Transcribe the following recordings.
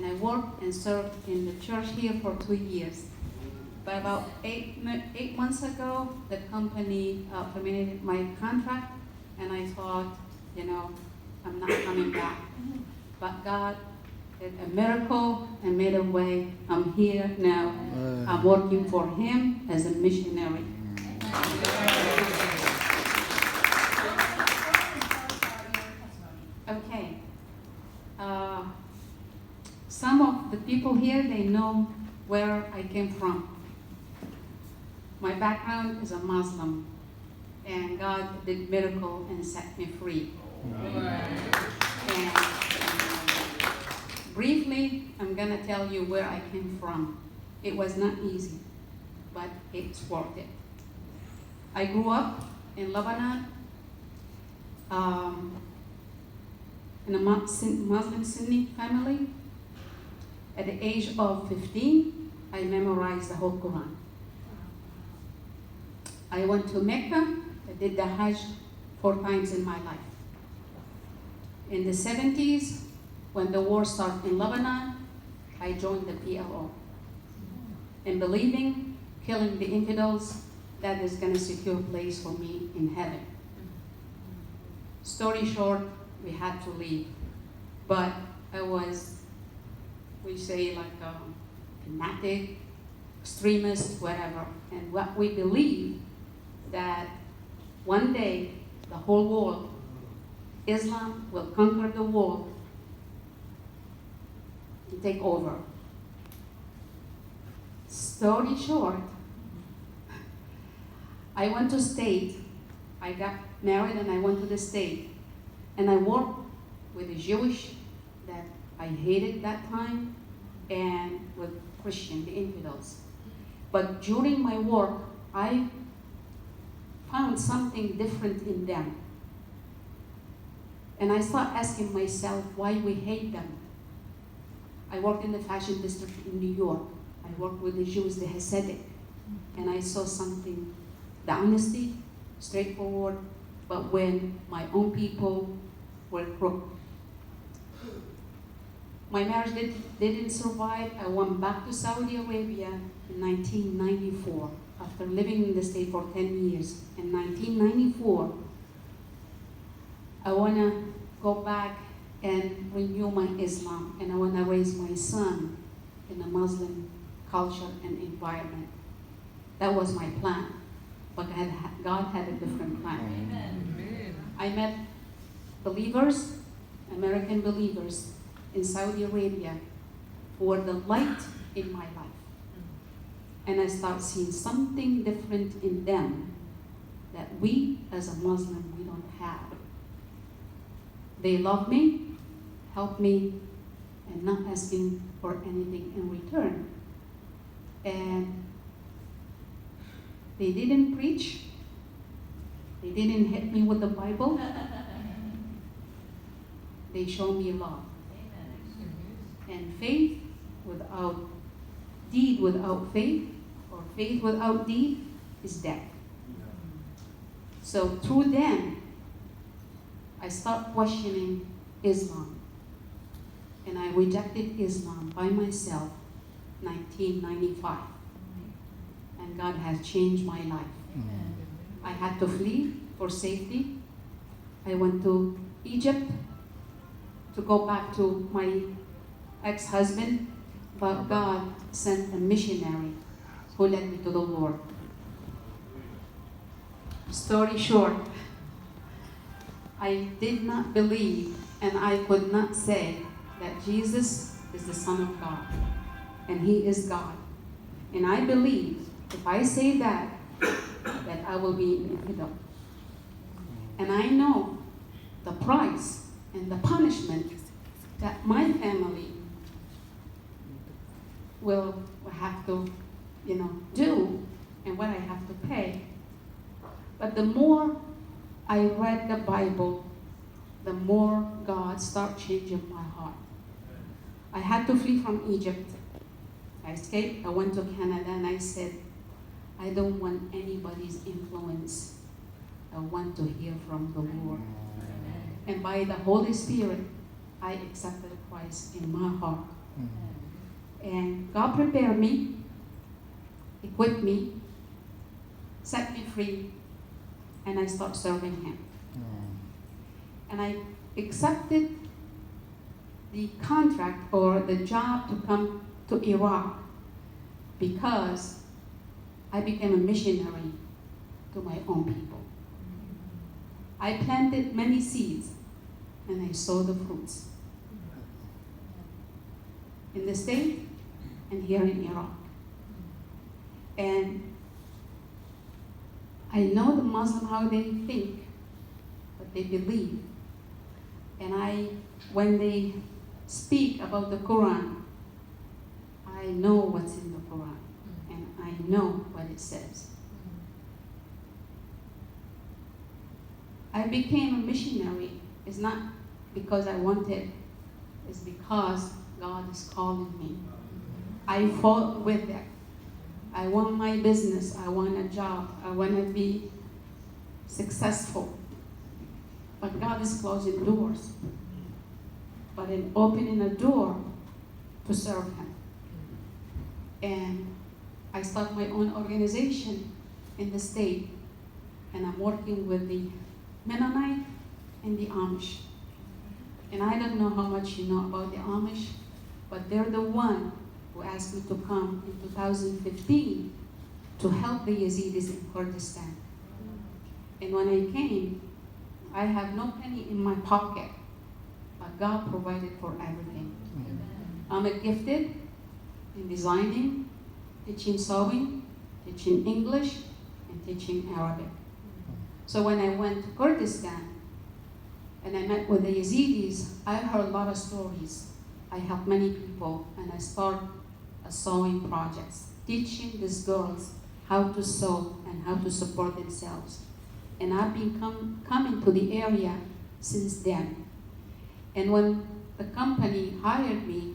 and I worked and served in the church here for 2 years. But about 8 months ago, the company terminated my contract, and I thought, I'm not coming back. But God did a miracle and made a way. I'm here now. I'm working for Him as a missionary. Okay. Some of the people here, they know where I came from. My background is a Muslim, and God did miracle and set me free. And briefly, I'm going to tell you where I came from. It was not easy, but it's worth it. I grew up in Lebanon, in a Muslim Sunni family. At the age of 15, I memorized the whole Quran. I went to Mecca. I did the Hajj 4 times in my life. In the 70s, when the war started in Lebanon, I joined the PLO. And believing, killing the infidels, that is going to secure a place for me in heaven. Story short, we had to leave. But I was, we say like a fanatic, extremist, whatever. And what we believe that one day the whole world, Islam will conquer the world and take over. Story short, I went to state. I got married and I went to the state. And I worked with the Jewish that I hated that time and with Christian, the infidels. But during my work, I found something different in them. And I started asking myself why we hate them. I worked in the fashion district in New York. I worked with the Jews, the Hasidic. And I saw something, the honesty, straightforward, but when my own people were crooked. My marriage didn't survive. I went back to Saudi Arabia in 1994 after living in the state for 10 years. In 1994, I want to go back and renew my Islam, and I want to raise my son in a Muslim culture and environment. That was my plan, but God had a different plan. Amen. I met believers, American believers in Saudi Arabia who were the light in my life. And I started seeing something different in them that we as a Muslim, we don't have. They love me, help me, and not asking for anything in return. And they didn't preach. They didn't hit me with the Bible. They showed me love. And faith without deed without faith, or faith without deed, is death. So through them, I started questioning Islam. And I rejected Islam by myself, 1995. And God has changed my life. I had to flee for safety. I went to Egypt to go back to my ex-husband, but God sent a missionary who led me to the Lord. Story short, I did not believe and I could not say that Jesus is the Son of God and He is God. And I believe if I say that I will be an infidel. And I know the price and the punishment that my family will have to, do, and what I have to pay. But the more I read the Bible, the more God started changing my heart. I had to flee from Egypt. I escaped. I went to Canada and I said, I don't want anybody's influence. I want to hear from the Lord. And by the Holy Spirit, I accepted Christ in my heart. And God prepared me, equipped me, set me free, and I started serving Him. And I accepted the contract or the job to come to Iraq because I became a missionary to my own people. I planted many seeds and I saw the fruits in the state and here in Iraq. And I know the Muslim how they think, but they believe. And when they speak about the Quran, I know what's in the Quran and I know what it says. I became a missionary. It's not because I wanted, it's because God is calling me. I fought with that. I want my business, I want a job, I want to be successful. But God is closing doors. But in opening a door to serve Him. And I started my own organization in the state. And I'm working with the Mennonite and the Amish. And I don't know how much you know about the Amish, but they're the one who asked me to come in 2015 to help the Yazidis in Kurdistan. And when I came, I have no penny in my pocket, but God provided for everything. I'm gifted in designing, teaching sewing, teaching English, and teaching Arabic. So when I went to Kurdistan and I met with the Yazidis, I heard a lot of stories. I helped many people and I started a sewing projects, teaching these girls how to sew and how to support themselves. And I've been coming to the area since then. And when the company hired me,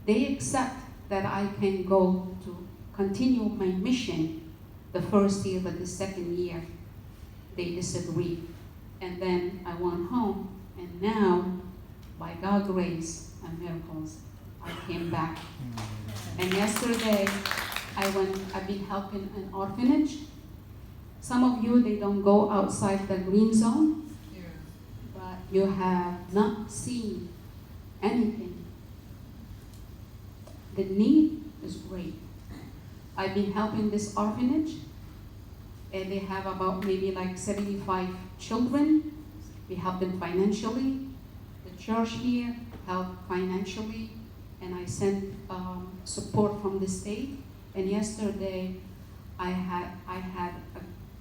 they accept that I can go to continue my mission the first year, but the second year, they disagreed. And then I went home, and now, by God's grace and miracles, I came back. And yesterday, I've been helping an orphanage. Some of you, they don't go outside the green zone, but you have not seen anything. The need is great. I've been helping this orphanage, and they have about maybe like 75 children. We help them financially. The church here helped financially, and I sent support from the state. And yesterday, I had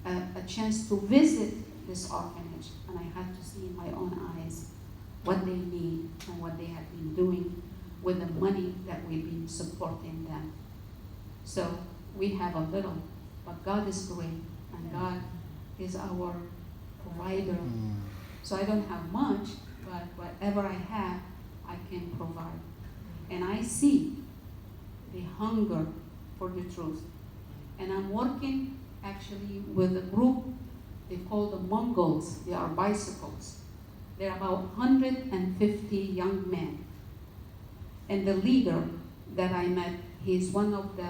a chance to visit this orphanage, and I had to see in my own eyes what they need and what they have been doing with the money that we've been supporting them. So we have a little, but God is great, and God is our provider. So I don't have much, but whatever I have, I can provide. And I see the hunger for the truth. And I'm working actually with a group they call the Mongols. They are bicycles. They're about 150 young men. And the leader that I met, he's one of the,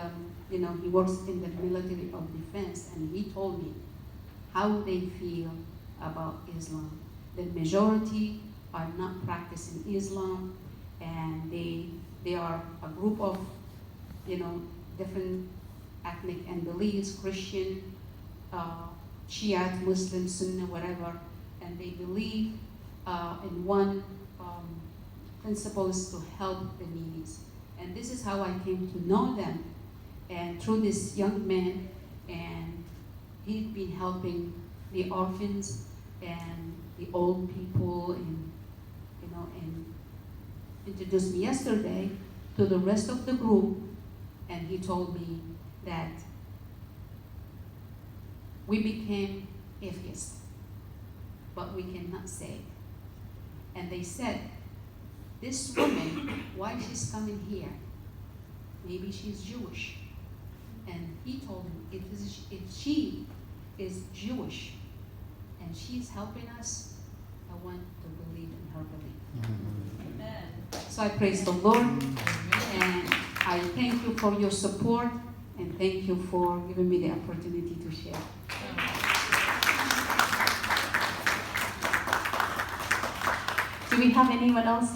he works in the military of defense, and he told me how they feel about Islam. The majority are not practicing Islam, and they are a group of, different ethnic and beliefs, Christian, Shiite, Muslim, Sunni, whatever, and they believe in one principle is to help the needy. And this is how I came to know them, and through this young man, and he'd been helping the orphans and the old people, and introduced me yesterday to the rest of the group, and he told me that we became atheists, but we cannot save. And they said, this woman, why she's coming here? Maybe she's Jewish. And he told him, if she is Jewish and she's helping us, I want to believe in her belief. Amen. So I praise the Lord. Amen. And I thank you for your support, and thank you for giving me the opportunity to share. Do we have anyone else?